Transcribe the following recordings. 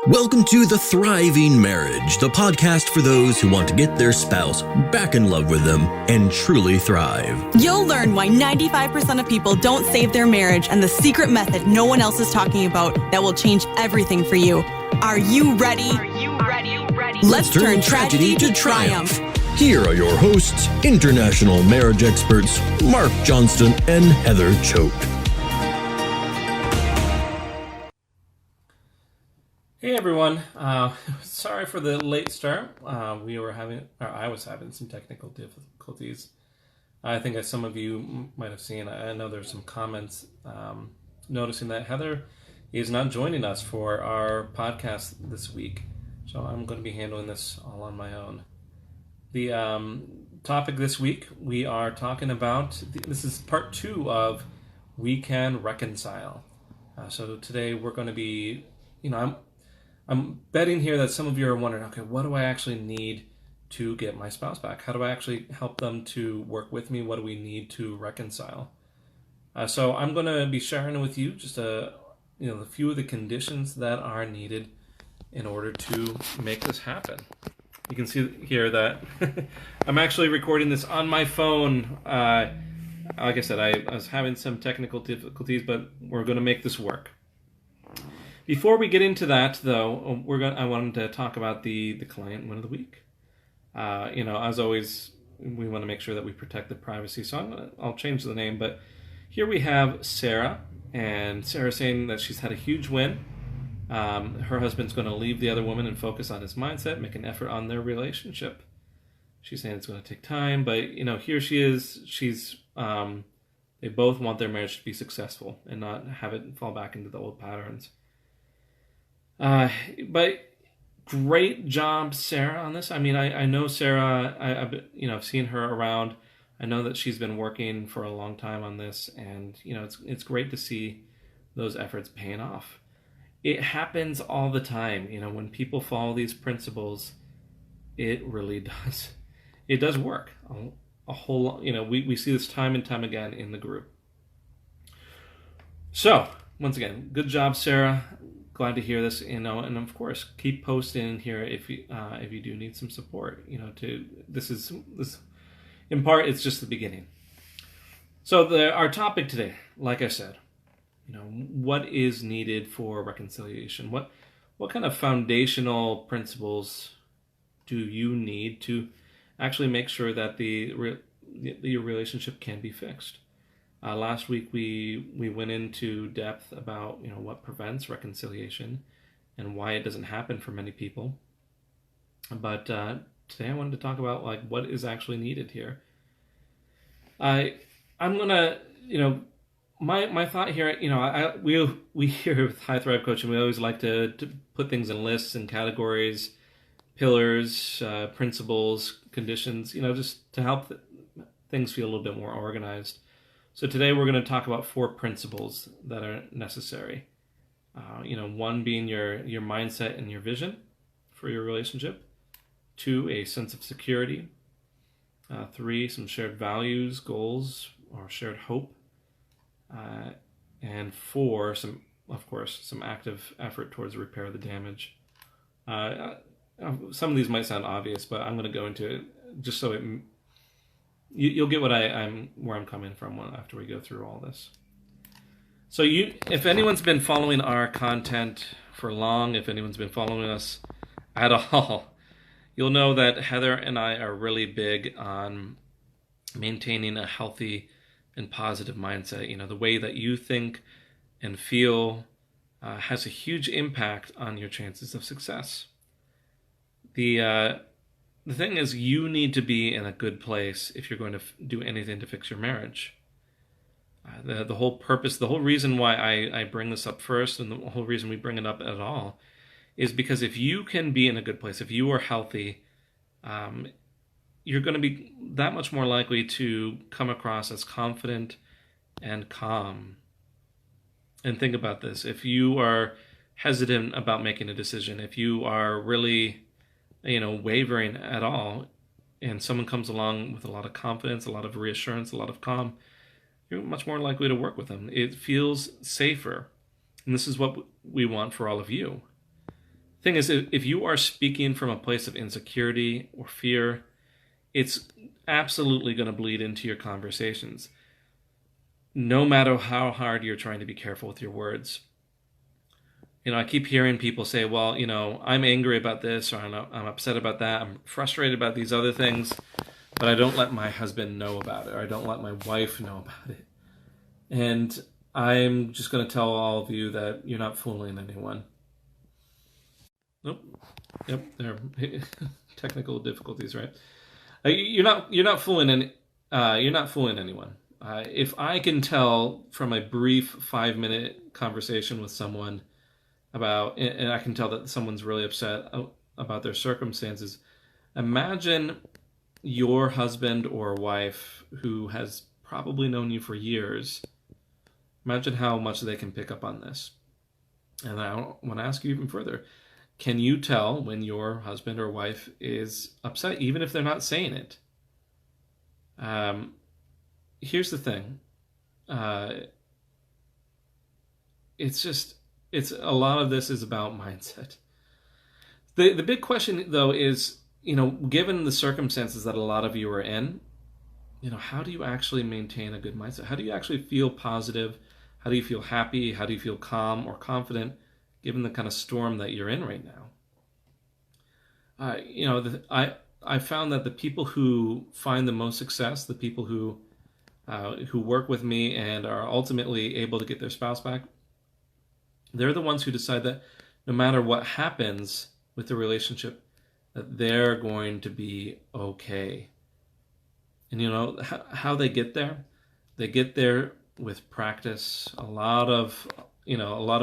Welcome to The Thriving Marriage, the podcast for those who want to get their spouse back in love with them and truly thrive. You'll learn why 95% of people don't save their marriage and the secret method no one else is talking about that will change everything for you. Are you ready? Let's turn tragedy to triumph. Here are your hosts, international marriage experts, Mark Johnston and Heather Choate. Hey everyone, sorry for the late start. I was having some technical difficulties. I think as some of you might have seen, I know there's some comments noticing that Heather is not joining us for our podcast this week. So I'm going to be handling this all on my own. The topic this week, we are talking about, this is part 2 of We Can Reconcile. So today we're going to be, I'm betting here that some of you are wondering, okay, what do I actually need to get my spouse back? How do I actually help them to work with me? What do we need to reconcile? So I'm going to be sharing with you just a few of the conditions that are needed in order to make this happen. You can see here that I'm actually recording this on my phone. Like I said, I was having some technical difficulties, but we're going to make this work. Before we get into that, though, I wanted to talk about the client win of the week. As always, we want to make sure that we protect the privacy. So I'll change the name, but here we have Sarah, and Sarah's saying that she's had a huge win. Her husband's going to leave the other woman and focus on his mindset, make an effort on their relationship. She's saying it's going to take time, but here she is. They both want their marriage to be successful and not have it fall back into the old patterns. But great job, Sarah, on this. I mean, I know Sarah. I've seen her around. I know that she's been working for a long time on this, and it's great to see those efforts paying off. It happens all the time. When people follow these principles, it really does. It does work. A whole lot. We see this time and time again in the group. So once again, good job, Sarah. Glad to hear this, and of course, keep posting here if you do need some support. This in part, it's just the beginning. So our topic today, like I said, what is needed for reconciliation? What kind of foundational principles do you need to actually make sure that your relationship can be fixed? Last week we went into depth about what prevents reconciliation and why it doesn't happen for many people. But today I wanted to talk about what is actually needed here. I'm gonna my thought here. We here with High Thrive Coaching, we always like to put things in lists and categories, pillars, principles, conditions. Just to help things feel a little bit more organized. So today we're going to talk about 4 principles that are necessary. One being your mindset and your vision for your relationship. 2, a sense of security. 3, some shared values, goals, or shared hope. And 4, some active effort towards repair of the damage. Some of these might sound obvious, but I'm going to go into it just so you'll get where I'm coming from after we go through all this. So if anyone's been following our content for long, if anyone's been following us at all, you'll know that Heather and I are really big on maintaining a healthy and positive mindset. The way that you think and feel has a huge impact on your chances of success. The thing is, you need to be in a good place if you're going to do anything to fix your marriage. The whole purpose, the whole reason why I bring this up first, and the whole reason we bring it up at all, is because if you can be in a good place, if you are healthy, you're going to be that much more likely to come across as confident and calm. And think about this. If you are hesitant about making a decision, if you are really wavering at all, and someone comes along with a lot of confidence, a lot of reassurance, a lot of calm, you're much more likely to work with them. It feels safer. And this is what we want for all of you. Thing is, if you are speaking from a place of insecurity or fear, it's absolutely going to bleed into your conversations, no matter how hard you're trying to be careful with your words. I keep hearing people say, well, I'm angry about this, or I'm upset about that, I'm frustrated about these other things, but I don't let my husband know about it, or I don't let my wife know about it. And I'm just going to tell all of you that you're not fooling anyone. Nope. Yep, there are technical difficulties, right? You're not fooling anyone. If I can tell from a brief 5-minute conversation with someone and I can tell that someone's really upset about their circumstances, imagine your husband or wife who has probably known you for years. Imagine how much they can pick up on this. And I want to ask you even further. Can you tell when your husband or wife is upset, even if they're not saying it? Here's the thing. It's a lot of this is about mindset. The big question, though, is, given the circumstances that a lot of you are in, how do you actually maintain a good mindset? How do you actually feel positive? How do you feel happy? How do you feel calm or confident, given the kind of storm that you're in right now? I found that the people who find the most success, the people who work with me and are ultimately able to get their spouse back, they're the ones who decide that no matter what happens with the relationship, that they're going to be okay. And how they get there? They get there with practice, a lot of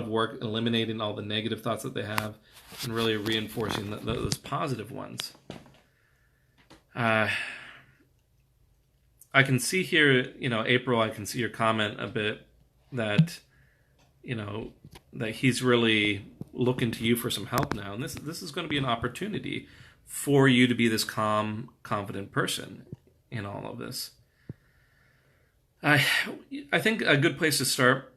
work, eliminating all the negative thoughts that they have, and really reinforcing those positive ones. I can see here, April, I can see your comment a bit that, that he's really looking to you for some help now. And this is going to be an opportunity for you to be this calm, confident person in all of this. I think a good place to start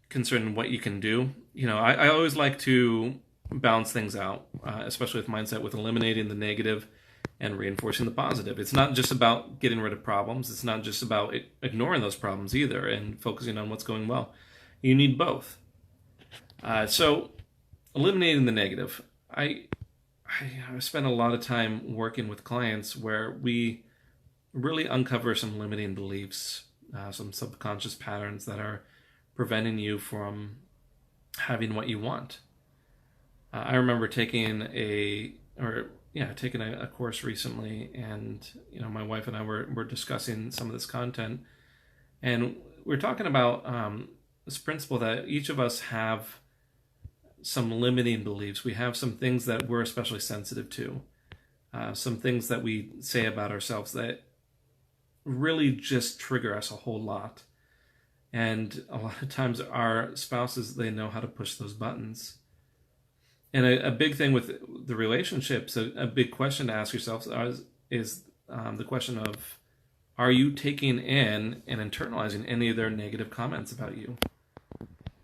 concerning what you can do, I always like to balance things out, especially with mindset, with eliminating the negative and reinforcing the positive. It's not just about getting rid of problems. It's not just about ignoring those problems either and focusing on what's going well. You need both. So eliminating the negative. I spend a lot of time working with clients where we really uncover some limiting beliefs, some subconscious patterns that are preventing you from having what you want. I remember taking a course recently, and my wife and I were discussing some of this content, and we're talking about this principle that each of us have some limiting beliefs. We have some things that we're especially sensitive to, some things that we say about ourselves that really just trigger us a whole lot. And a lot of times our spouses, they know how to push those buttons. And a big thing with the relationships, a big question to ask yourself is the question of, are you taking in and internalizing any of their negative comments about you?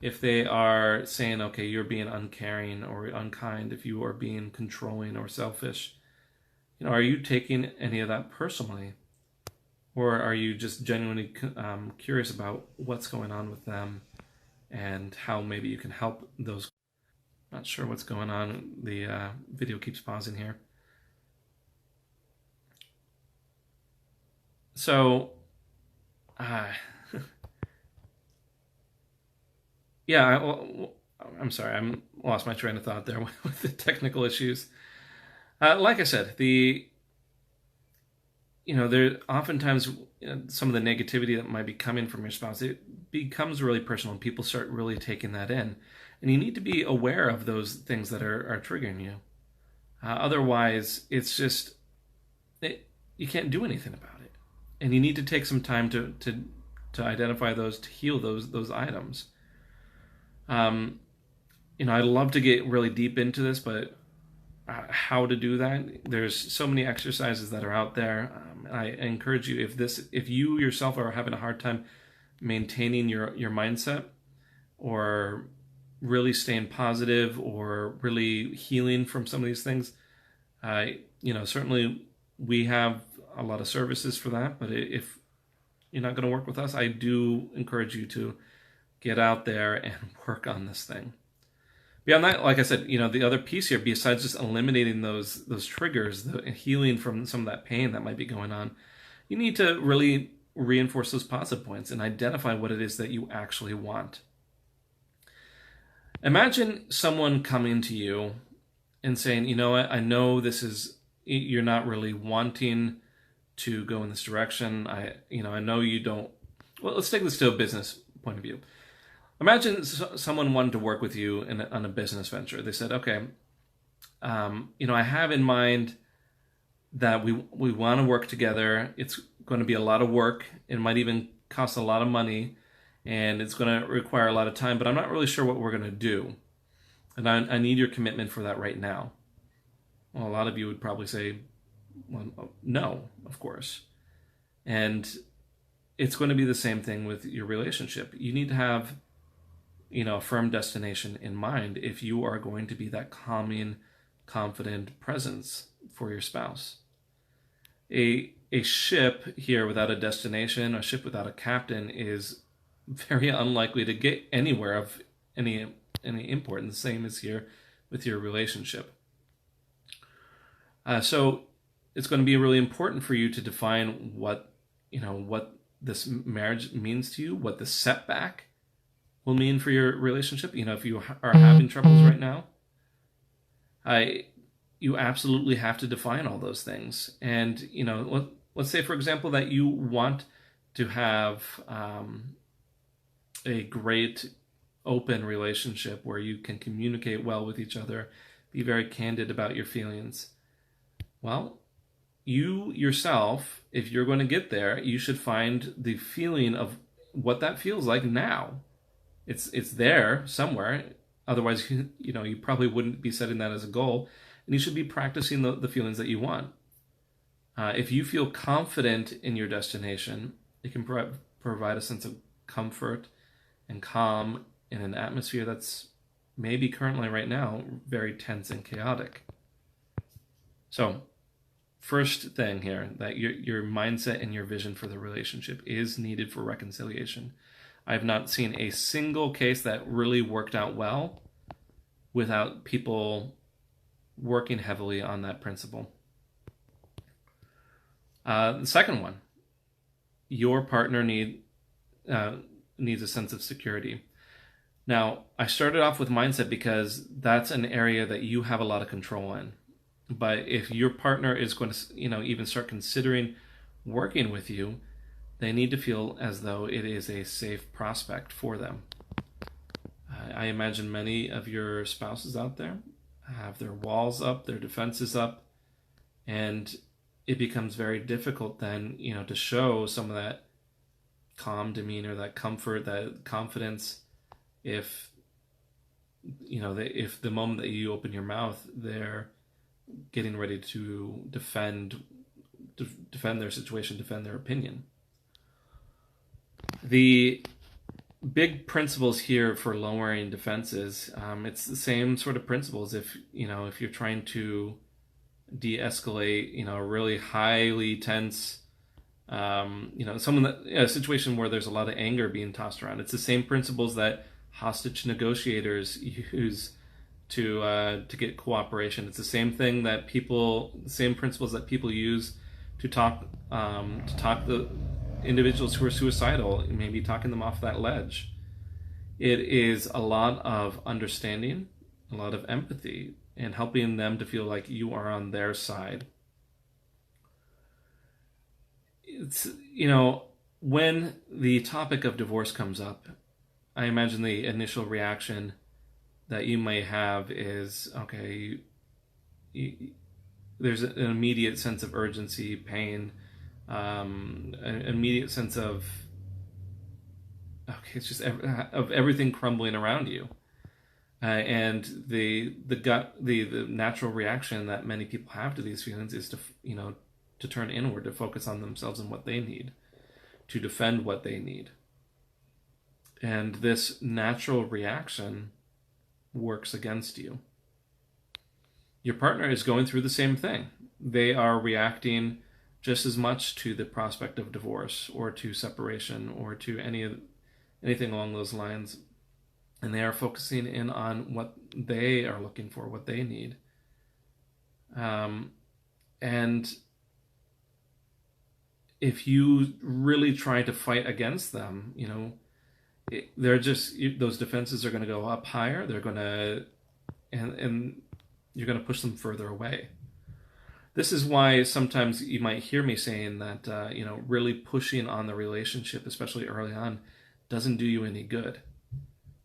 If they are saying, okay, you're being uncaring or unkind, if you are being controlling or selfish, are you taking any of that personally? Or are you just genuinely curious about what's going on with them and how maybe you can help those? Not sure what's going on. The video keeps pausing here. So, I'm sorry, I lost my train of thought there with the technical issues. Like I said, there oftentimes some of the negativity that might be coming from your spouse, it becomes really personal, and people start really taking that in. And you need to be aware of those things that are triggering you. Otherwise, it's just, you can't do anything about it. And you need to take some time to identify those, to heal those items. I'd love to get really deep into this, but how to do that, there's so many exercises that are out there. I encourage you, if you yourself are having a hard time maintaining your mindset, or really staying positive or really healing from some of these things, certainly we have a lot of services for that. But if you're not going to work with us, I do encourage you to get out there and work on this thing. Beyond that, like I said, the other piece here, besides just eliminating those triggers, the healing from some of that pain that might be going on, you need to really reinforce those positive points and identify what it is that you actually want. Imagine someone coming to you and saying, you know what, I know you're not really wanting to go in this direction. I know you don't. Well, let's take this to a business point of view. Imagine someone wanted to work with you on a business venture. They said, okay, I have in mind that we want to work together. It's going to be a lot of work. It might even cost a lot of money, and it's going to require a lot of time, but I'm not really sure what we're going to do. And I need your commitment for that right now. Well, a lot of you would probably say, well, no, of course. And it's going to be the same thing with your relationship. You need to have a firm destination in mind if you are going to be that calming, confident presence for your spouse. A ship here without a destination, a ship without a captain, is very unlikely to get anywhere of any import. And the same is here with your relationship. So it's going to be really important for you to define what this marriage means to you, what the setback will mean for your relationship. If you are having troubles right now, you absolutely have to define all those things. And, let's say, for example, that you want to have a great open relationship where you can communicate well with each other, be very candid about your feelings. Well, you yourself, if you're going to get there, you should find the feeling of what that feels like now. It's there somewhere. Otherwise, you probably wouldn't be setting that as a goal. And you should be practicing the feelings that you want. If you feel confident in your destination, it can provide a sense of comfort and calm in an atmosphere that's maybe currently right now very tense and chaotic. So, first thing here, that your mindset and your vision for the relationship is needed for reconciliation. I've not seen a single case that really worked out well without people working heavily on that principle. The second one, your partner needs a sense of security. Now, I started off with mindset because that's an area that you have a lot of control in. But if your partner is going to, even start considering working with you, they need to feel as though it is a safe prospect for them. I imagine many of your spouses out there have their walls up, their defenses up, and it becomes very difficult then, to show some of that calm demeanor, that comfort, that confidence, if the moment that you open your mouth, they're getting ready to defend their situation, defend their opinion. The big principles here for lowering defenses, it's the same sort of principles. If you're trying to de-escalate, a really highly tense, a situation where there's a lot of anger being tossed around. It's the same principles that hostage negotiators use to get cooperation. It's the same principles that people use to talk the individuals who are suicidal, maybe talking them off that ledge. It is a lot of understanding, a lot of empathy, and helping them to feel like you are on their side. It's, when the topic of divorce comes up, I imagine the initial reaction that you may have is, okay, there's an immediate sense of urgency, pain, an immediate sense of, okay, it's just of everything crumbling around you, and the natural reaction that many people have to these feelings is to turn inward, to focus on themselves and what they need, to defend what they need. And this natural reaction works against you. Your partner is going through the same thing. They are reacting just as much to the prospect of divorce or to separation or to anything along those lines. And they are focusing in on what they are looking for, what they need. And if you really try to fight against them, they're just, those defenses are going to go up higher. They're going to, and you're going to push them further away. This is why sometimes you might hear me saying that, really pushing on the relationship, especially early on, doesn't do you any good.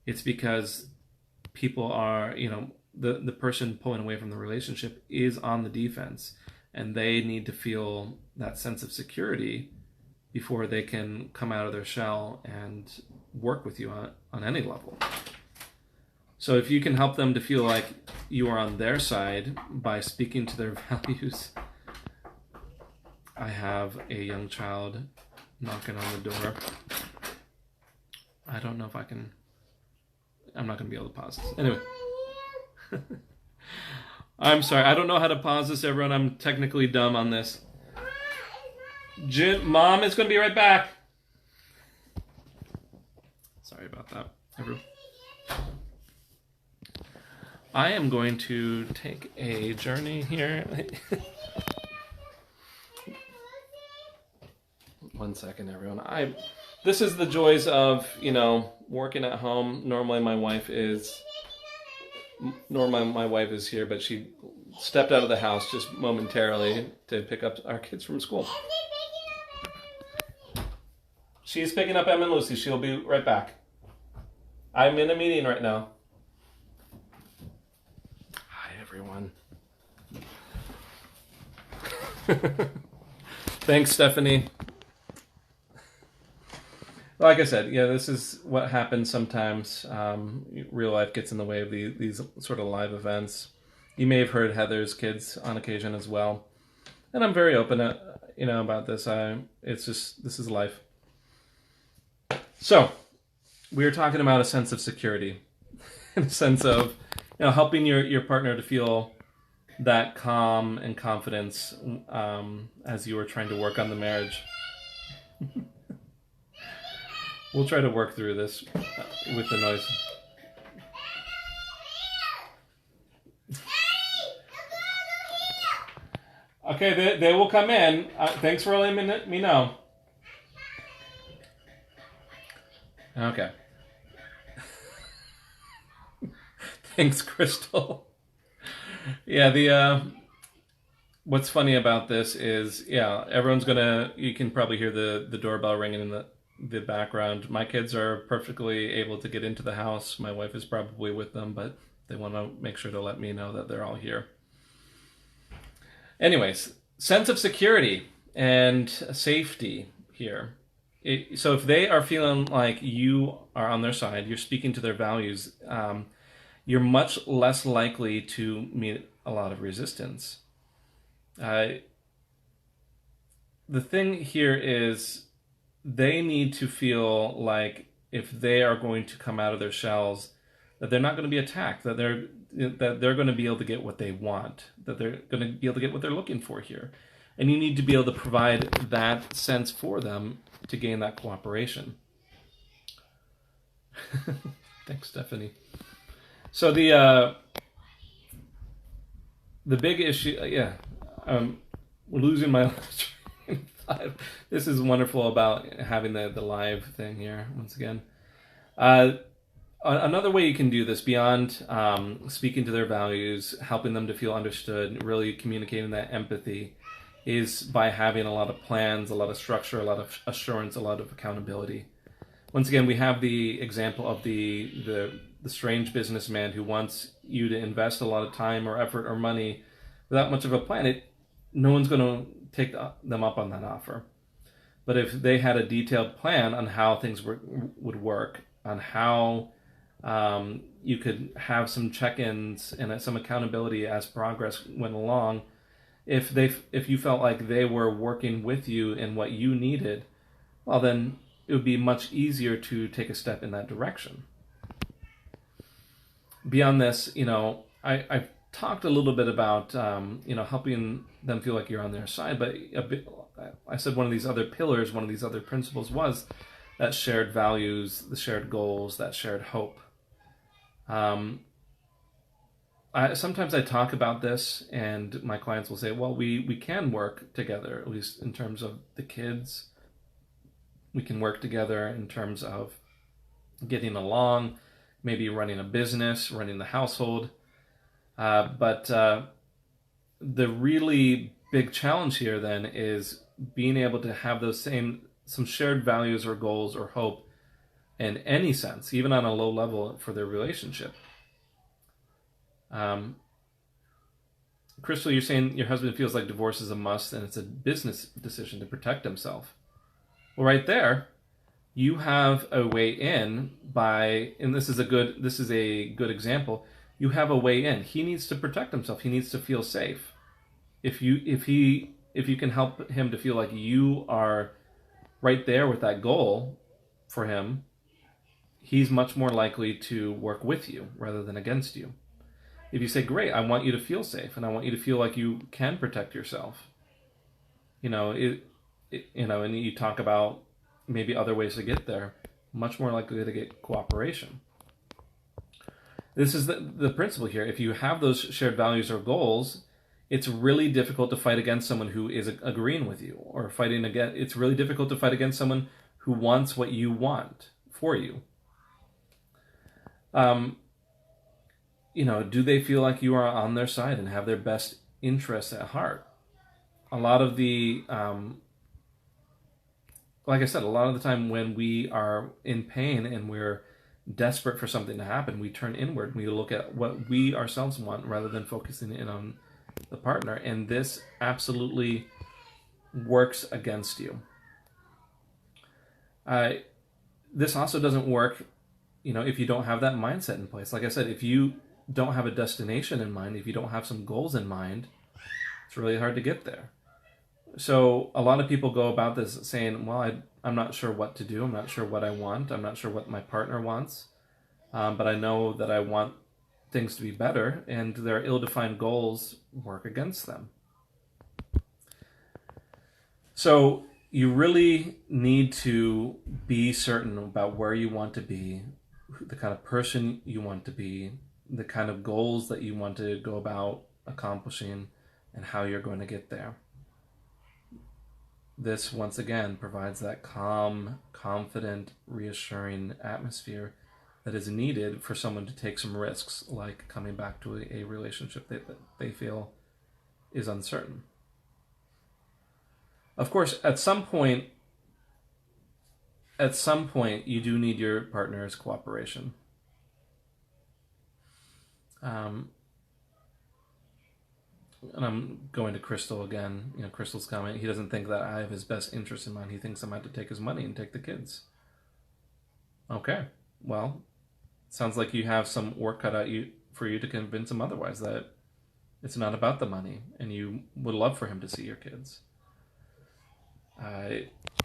It's because people are, the person pulling away from the relationship is on the defense, and they need to feel that sense of security before they can come out of their shell and work with you on any level. So if you can help them to feel like you are on their side by speaking to their values. I have a young child knocking on the door. I don't know if I'm not going to be able to pause this. Anyway. I'm sorry. I don't know how to pause this, everyone. I'm technically dumb on this. Mom is going to be right back. Sorry about that, everyone. I am going to take a journey here. One second, everyone. This is the joys of, working at home. Normally my wife is here, but she stepped out of the house just momentarily to pick up our kids from school. She's picking up Em and Lucy. She'll be right back. I'm in a meeting right now. Hi, everyone. Thanks, Stephanie. Like I said, this is what happens sometimes. Real life gets in the way of these sort of live events. You may have heard Heather's kids on occasion as well. And I'm very open, about this. This is life. So, we were talking about a sense of security. In a sense of, helping your partner to feel that calm and confidence as you were trying to work on the marriage. We'll try to work through this with the noise. Okay, they will come in. Thanks for letting me know. Okay. Thanks, Crystal. Yeah, what's funny about this is, everyone's you can probably hear the doorbell ringing in the background. My kids are perfectly able to get into the house. My wife is probably with them, but they want to make sure to let me know that they're all here. Anyways, sense of security and safety here. So if they are feeling like you are on their side, you're speaking to their values, you're much less likely to meet a lot of resistance. The thing here is they need to feel like if they are going to come out of their shells, that they're not going to be attacked, that they're going to be able to get what they want, that they're going to be able to get what they're looking for here. And you need to be able to provide that sense for them to gain that cooperation. Thanks, Stephanie. So the big issue, I'm losing my train of thought. This is wonderful about having the live thing here once again. Another way you can do this beyond speaking to their values, helping them to feel understood, really communicating that empathy, is by having a lot of plans, a lot of structure, a lot of assurance, a lot of accountability. Once again, we have the example of the strange businessman who wants you to invest a lot of time or effort or money without much of a plan. No one's going to take them up on that offer. But if they had a detailed plan on how things would work, on how you could have some check-ins and some accountability as progress went along, if you felt like they were working with you in what you needed, well, then it would be much easier to take a step in that direction. beyond this, I've talked a little bit about, helping them feel like you're on their side, but I said one of these other pillars, one of these other principles was that shared values, the shared goals, that shared hope. Sometimes I talk about this and my clients will say, well, we can work together, at least in terms of the kids. We can work together in terms of getting along, maybe running a business, running the household. But the really big challenge here then is being able to have some shared values or goals or hope in any sense, even on a low level for their relationship. Crystal, you're saying your husband feels like divorce is a must and it's a business decision to protect himself. Well, right there, you have a way in and this is a good example. You have a way in. He needs to protect himself. He needs to feel safe. If you can help him to feel like you are right there with that goal for him, he's much more likely to work with you rather than against you. If you say, great, I want you to feel safe and I want you to feel like you can protect yourself, and you talk about maybe other ways to get there, much more likely to get cooperation. This is the principle here. If you have those shared values or goals, it's really difficult to fight against someone who is agreeing with you or fighting against. It's really difficult to fight against someone who wants what you want for you. Do they feel like you are on their side and have their best interests at heart? A lot of the, like I said, a lot of the time when we are in pain and we're desperate for something to happen, we turn inward. We look at what we ourselves want rather than focusing in on the partner. And this absolutely works against you. This also doesn't work, if you don't have that mindset in place. Like I said, if you don't have a destination in mind, if you don't have some goals in mind, it's really hard to get there. So a lot of people go about this saying, well, I'm not sure what to do. I'm not sure what I want. I'm not sure what my partner wants. But I know that I want things to be better, and their ill-defined goals work against them. So you really need to be certain about where you want to be, the kind of person you want to be, the kind of goals that you want to go about accomplishing, and how you're going to get there. This, once again, provides that calm, confident, reassuring atmosphere that is needed for someone to take some risks, like coming back to a relationship that they feel is uncertain. Of course, at some point, you do need your partner's cooperation. And I'm going to Crystal again. Crystal's comment, he doesn't think that I have his best interest in mind. He thinks I'm out to take his money and take the kids. Okay, well, sounds like you have some work cut out for you to convince him otherwise, that it's not about the money and you would love for him to see your kids.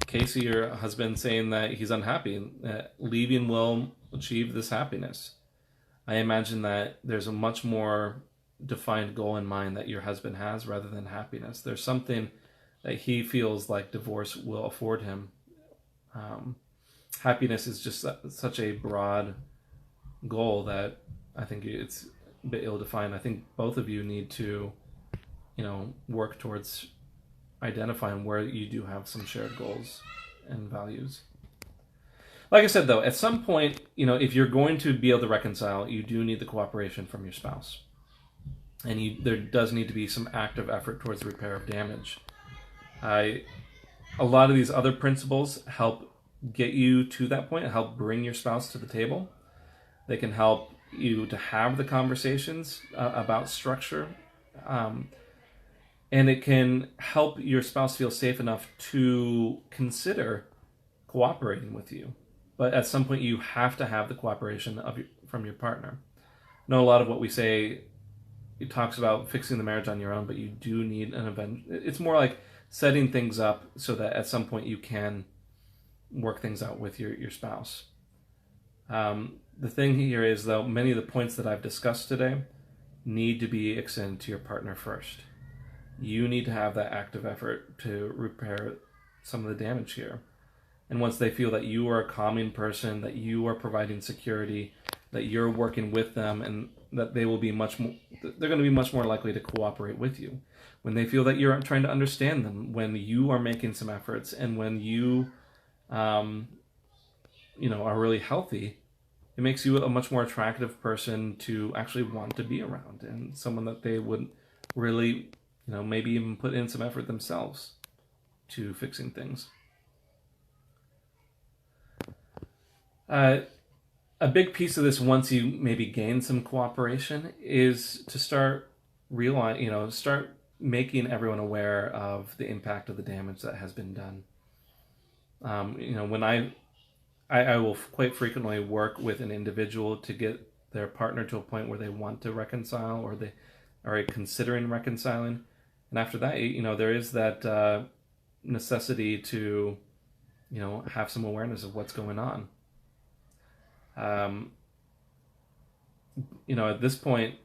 Casey, your husband, saying that he's unhappy, that leaving will achieve this happiness. I imagine that there's a much more defined goal in mind that your husband has rather than happiness. There's something that he feels like divorce will afford him. Happiness is just such a broad goal that I think it's a bit ill-defined. I think both of you need to, work towards identifying where you do have some shared goals and values. Like I said, though, at some point, if you're going to be able to reconcile, you do need the cooperation from your spouse. And there does need to be some active effort towards the repair of damage. A lot of these other principles help get you to that point, help bring your spouse to the table. They can help you to have the conversations about structure. And it can help your spouse feel safe enough to consider cooperating with you. But at some point, you have to have the cooperation from your partner. I know a lot of what we say, it talks about fixing the marriage on your own, but you do need an event. It's more like setting things up so that at some point you can work things out with your spouse. The thing here is, though, many of the points that I've discussed today need to be extended to your partner first. You need to have that active effort to repair some of the damage here. And once they feel that you are a calming person, that you are providing security, that you're working with them, and that they will be they're going to be much more likely to cooperate with you. When they feel that you're trying to understand them, when you are making some efforts, and when you, are really healthy, it makes you a much more attractive person to actually want to be around, and someone that they would really, maybe even put in some effort themselves to fixing things. A big piece of this, once you maybe gain some cooperation, is to start start making everyone aware of the impact of the damage that has been done. When I will quite frequently work with an individual to get their partner to a point where they want to reconcile, or they are considering reconciling. And after that, there is that necessity to, have some awareness of what's going on. At this point,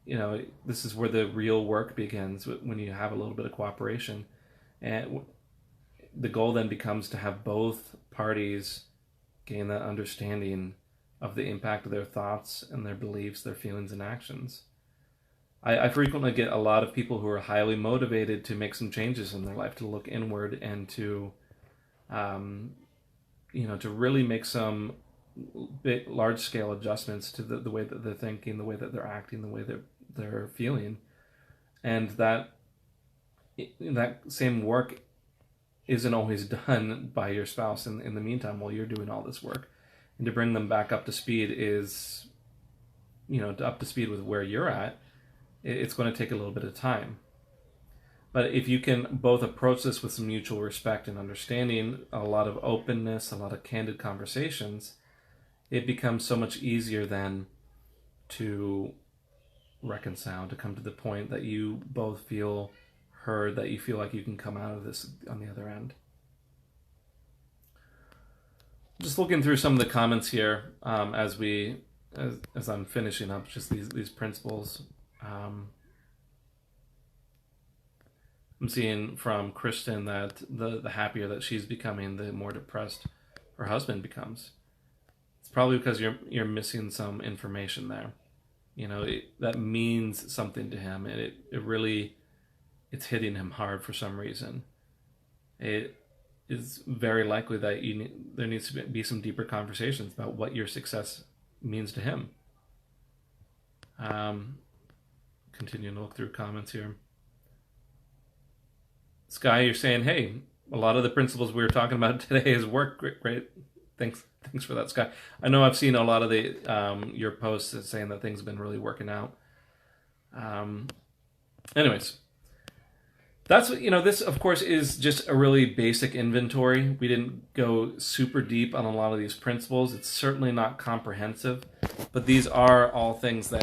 this is where the real work begins, when you have a little bit of cooperation. And the goal then becomes to have both parties gain that understanding of the impact of their thoughts and their beliefs, their feelings and actions. I frequently get a lot of people who are highly motivated to make some changes in their life, to look inward and to, to really make some big, large-scale adjustments to the way that they're thinking, the way that they're acting, the way that they're feeling. And that same work isn't always done by your spouse in the meantime while you're doing all this work. And to bring them back up to speed is, up to speed with where you're at, it's going to take a little bit of time. But if you can both approach this with some mutual respect and understanding, a lot of openness, a lot of candid conversations, it becomes so much easier then to reconcile, to come to the point that you both feel heard, that you feel like you can come out of this on the other end. Just looking through some of the comments here as I'm finishing up just these principles. I'm seeing from Kristen that the happier that she's becoming, the more depressed her husband becomes. It's probably because you're missing some information there. That means something to him, and it really, it's hitting him hard for some reason. It is very likely that there needs to be some deeper conversations about what your success means to him. Continuing to look through comments here. Sky, you're saying, hey, a lot of the principles we were talking about today has worked. Great. Thanks for that, Sky. I know I've seen a lot of your posts saying that things have been really working out. Anyways, that's what, this of course is just a really basic inventory. We didn't go super deep on a lot of these principles. It's certainly not comprehensive, but these are all things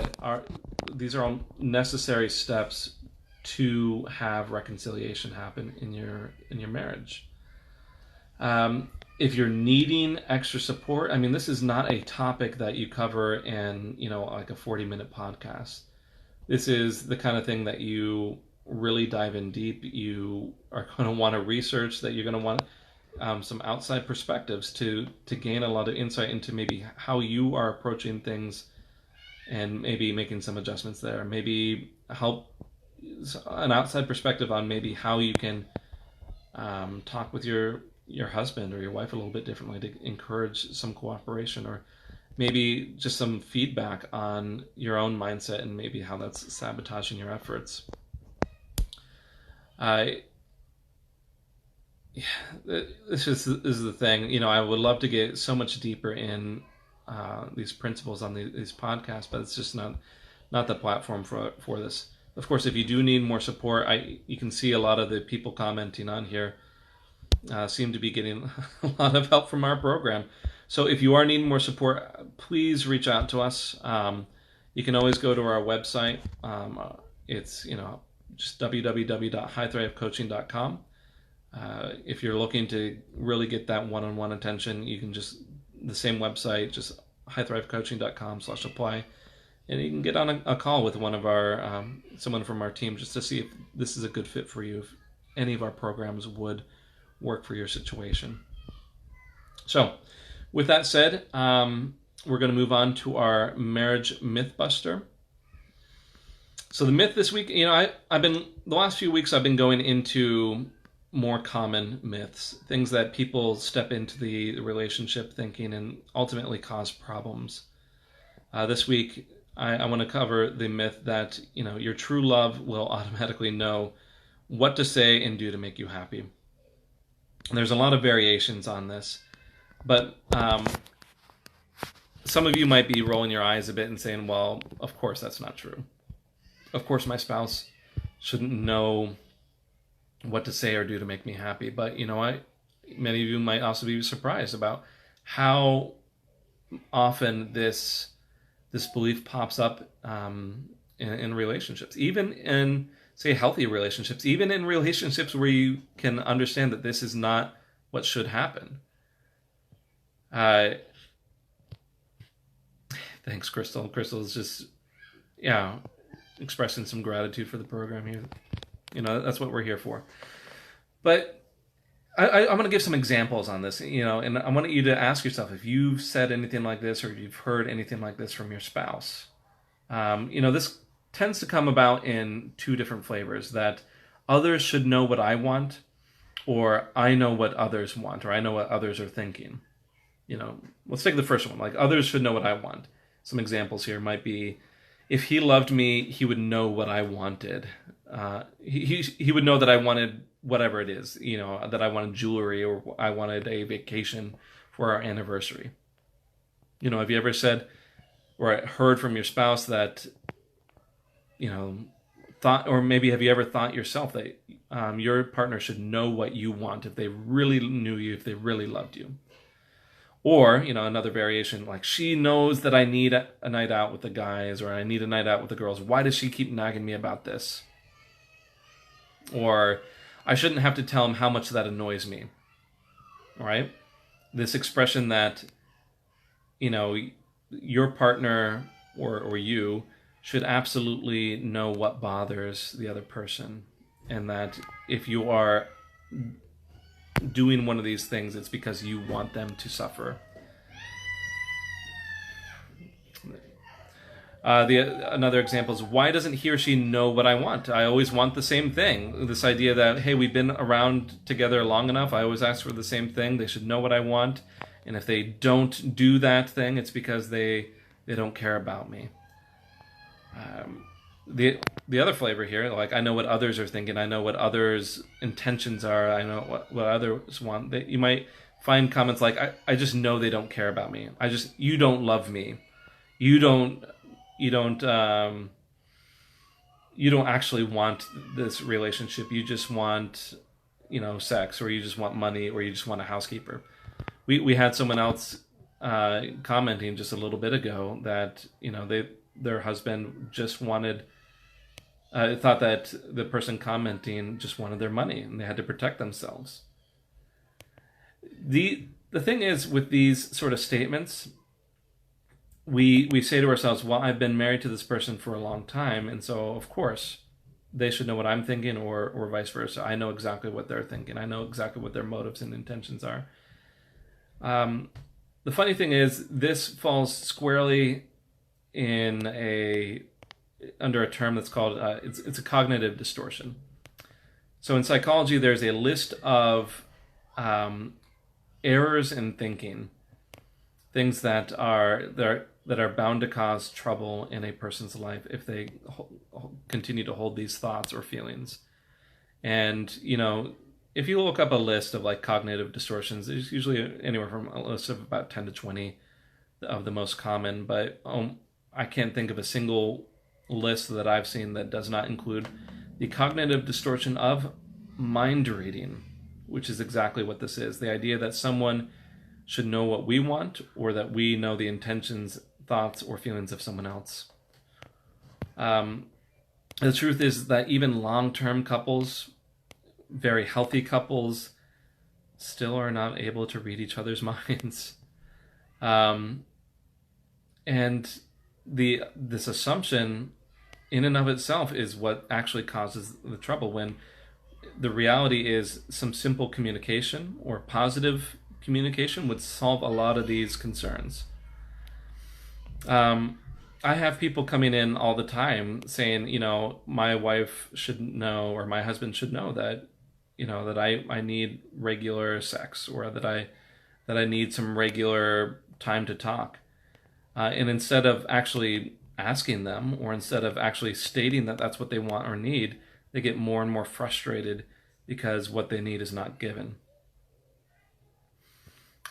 these are all necessary steps to have reconciliation happen in your marriage. If you're needing extra support, this is not a topic that you cover in, like a 40-minute podcast. This is the kind of thing that you really dive in deep. You are going to want to research, that you're going to want some outside perspectives to gain a lot of insight into maybe how you are approaching things, and maybe making some adjustments there. Maybe help an outside perspective on maybe how you can talk with your husband or your wife a little bit differently to encourage some cooperation, or maybe just some feedback on your own mindset and maybe how that's sabotaging your efforts. This is the thing. I would love to get so much deeper in these principles on these podcasts, but it's just not the platform for this. Of course, if you do need more support, you can see a lot of the people commenting on here seem to be getting a lot of help from our program. So if you are needing more support, please reach out to us. You can always go to our website. It's just www.highthrivecoaching.com. If you're looking to really get that one-on-one attention, you can just the same website, just highthrivecoaching.com/apply. And you can get on a call with one of our, someone from our team, just to see if this is a good fit for you, if any of our programs would work for your situation. So, with that said, we're going to move on to our marriage mythbuster. So the myth this week, I've been, the last few weeks I've been going into more common myths, things that people step into the relationship thinking and ultimately cause problems. This week, I want to cover the myth that, your true love will automatically know what to say and do to make you happy. There's a lot of variations on this, but some of you might be rolling your eyes a bit and saying, well, of course that's not true. Of course my spouse shouldn't know what to say or do to make me happy. But many of you might also be surprised about how often this belief pops up in relationships, even in, say, healthy relationships, even in relationships where you can understand that this is not what should happen. Thanks, Crystal. Crystal is just, expressing some gratitude for the program here. That's what we're here for. But I'm going to give some examples on this, and I want you to ask yourself if you've said anything like this or if you've heard anything like this from your spouse. This tends to come about in two different flavors, that others should know what I want, or I know what others want, or I know what others are thinking. Let's take the first one, like others should know what I want. Some examples here might be, if he loved me, he would know what I wanted. He would know that I wanted whatever it is, that I wanted jewelry or I wanted a vacation for our anniversary. Have you ever said or heard from your spouse that, thought, or maybe have you ever thought yourself that your partner should know what you want if they really knew you, if they really loved you? Or, another variation, like, she knows that I need a night out with the guys, or I need a night out with the girls. Why does she keep nagging me about this? Or, I shouldn't have to tell him how much that annoys me. All right? This expression that, your partner or you should absolutely know what bothers the other person. And that if you are doing one of these things, it's because you want them to suffer. Another example is, why doesn't he or she know what I want? I always want the same thing. This idea that, hey, we've been around together long enough, I always ask for the same thing. They should know what I want. And if they don't do that thing, it's because they don't care about me. The other flavor here, like, I know what others are thinking, I know what others' intentions are, I know what others want. You might find comments like, I just know they don't care about me. You don't love me. You don't actually want this relationship. You just want, sex, or you just want money, or you just want a housekeeper. We had someone else commenting just a little bit ago that, their husband just wanted, thought that the person commenting just wanted their money and they had to protect themselves. The thing is, with these sort of statements, we say to ourselves, well, I've been married to this person for a long time, and so of course they should know what I'm thinking, or vice versa. I know exactly what they're thinking. I know exactly what their motives and intentions are. The funny thing is, this falls squarely under a term that's called, it's a cognitive distortion. So in psychology, there's a list of errors in thinking, things that are bound to cause trouble in a person's life if they continue to hold these thoughts or feelings. And, if you look up a list of like cognitive distortions, there's usually anywhere from a list of about 10 to 20 of the most common, but I can't think of a single list that I've seen that does not include the cognitive distortion of mind reading, which is exactly what this is. The idea that someone should know what we want, or that we know the intentions, thoughts, or feelings of someone else. The truth is that even long-term couples, very healthy couples, still are not able to read each other's minds. And this assumption in and of itself is what actually causes the trouble, when the reality is some simple communication or positive communication would solve a lot of these concerns. I have people coming in all the time saying, my wife should know, or my husband should know that, that I need regular sex, or that I need some regular time to talk. And instead of actually asking them, or instead of actually stating that that's what they want or need, they get more and more frustrated because what they need is not given.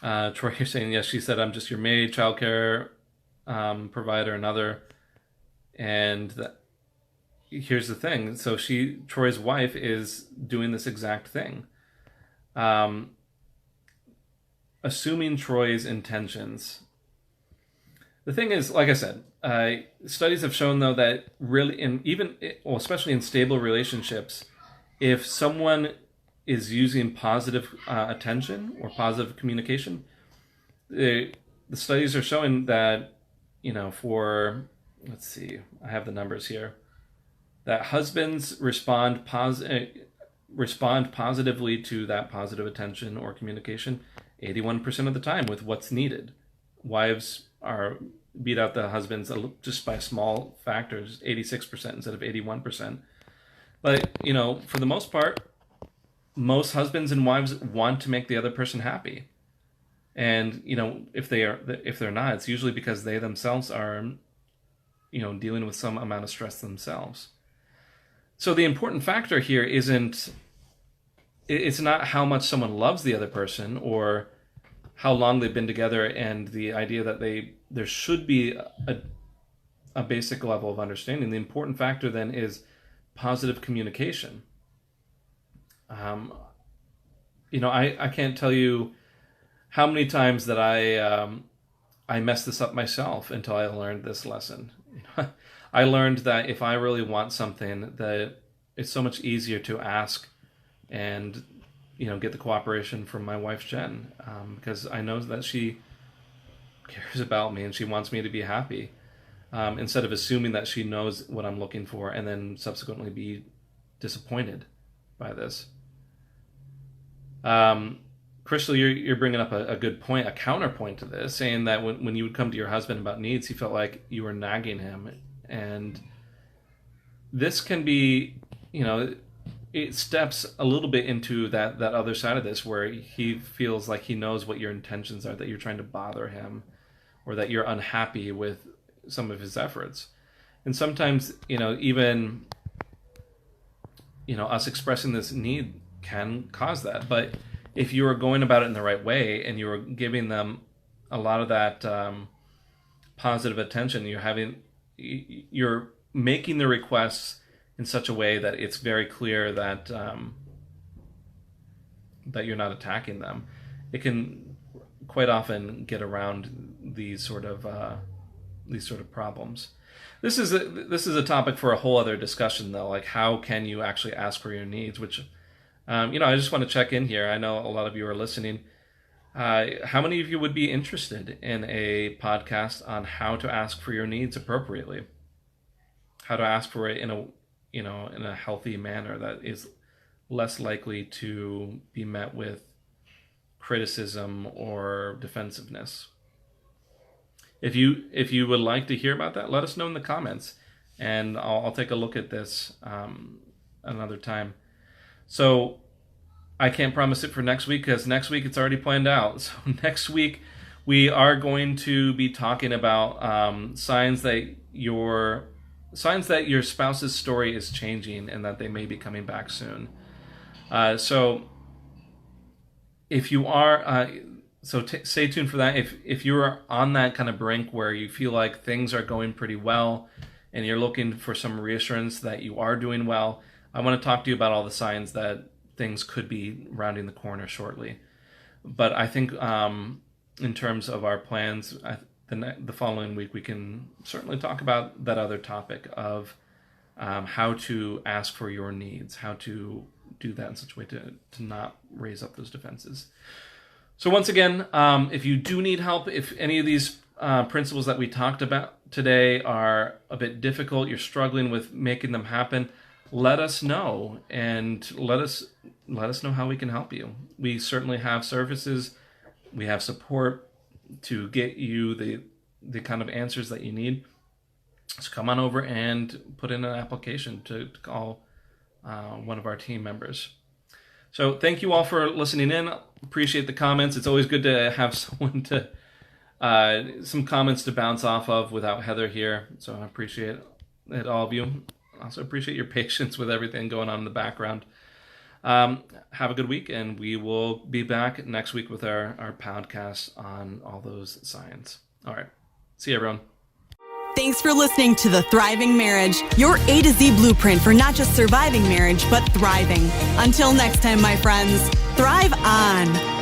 Troy, you're saying, yes, she said, I'm just your maid, childcare provider, another. And here's the thing. So Troy's wife is doing this exact thing. Assuming Troy's intentions. The thing is, like I said, studies have shown, though, that really, especially in stable relationships, if someone is using positive attention or positive communication, the studies are showing that, let's see, I have the numbers here, that husbands respond positively to that positive attention or communication 81% of the time with what's needed. Wives beat out the husbands just by small factors, 86% instead of 81%. But, for the most part, most husbands and wives want to make the other person happy. And, if they're not, it's usually because they themselves are, dealing with some amount of stress themselves. So the important factor here it's not how much someone loves the other person or how long they've been together, and the idea that there should be a basic level of understanding. The important factor then is positive communication. I can't tell you how many times that I messed this up myself until I learned this lesson. I learned that if I really want something, that it's so much easier to ask and get the cooperation from my wife Jen, because I know that she cares about me and she wants me to be happy, instead of assuming that she knows what I'm looking for and then subsequently be disappointed by this. Crystal, you're bringing up a good point, a counterpoint to this, saying that when you would come to your husband about needs, he felt like you were nagging him. And this can be, it steps a little bit into that other side of this, where he feels like he knows what your intentions are, that you're trying to bother him, or that you're unhappy with some of his efforts. And sometimes, even, us expressing this need can cause that. But if you are going about it in the right way and you are giving them a lot of that positive attention, you're making the requests in such a way that it's very clear that that you're not attacking them, it can quite often get around these sort of problems. This is a topic for a whole other discussion, though. Like, how can you actually ask for your needs? Which, I just want to check in here. I know a lot of you are listening. How many of you would be interested in a podcast on how to ask for your needs appropriately? How to ask for it in a healthy manner that is less likely to be met with criticism or defensiveness. If you would like to hear about that, let us know in the comments, and I'll take a look at this another time. So I can't promise it for next week, because next week it's already planned out. So next week we are going to be talking about signs that your spouse's story is changing and that they may be coming back soon. So if you are, stay tuned for that. If you are on that kind of brink where you feel like things are going pretty well and you're looking for some reassurance that you are doing well, I want to talk to you about all the signs that things could be rounding the corner shortly. But I think in terms of our plans, the following week we can certainly talk about that other topic of how to ask for your needs, how to do that in such a way to not raise up those defenses. So once again, if you do need help, if any of these principles that we talked about today are a bit difficult, you're struggling with making them happen, let us know, and let us know how we can help you. We certainly have services, we have support to get you the kind of answers that you need. So come on over and put in an application to call one of our team members. So thank you all for listening in. Appreciate the comments. It's always good to have someone to some comments to bounce off of without Heather here. So I appreciate it, all of you. Also appreciate your patience with everything going on in the background. Have a good week, and we will be back next week with our podcast on all those signs. All right. See you, everyone. Thanks for listening to The Thriving Marriage, your A to Z blueprint for not just surviving marriage, but thriving. Until next time, my friends, thrive on.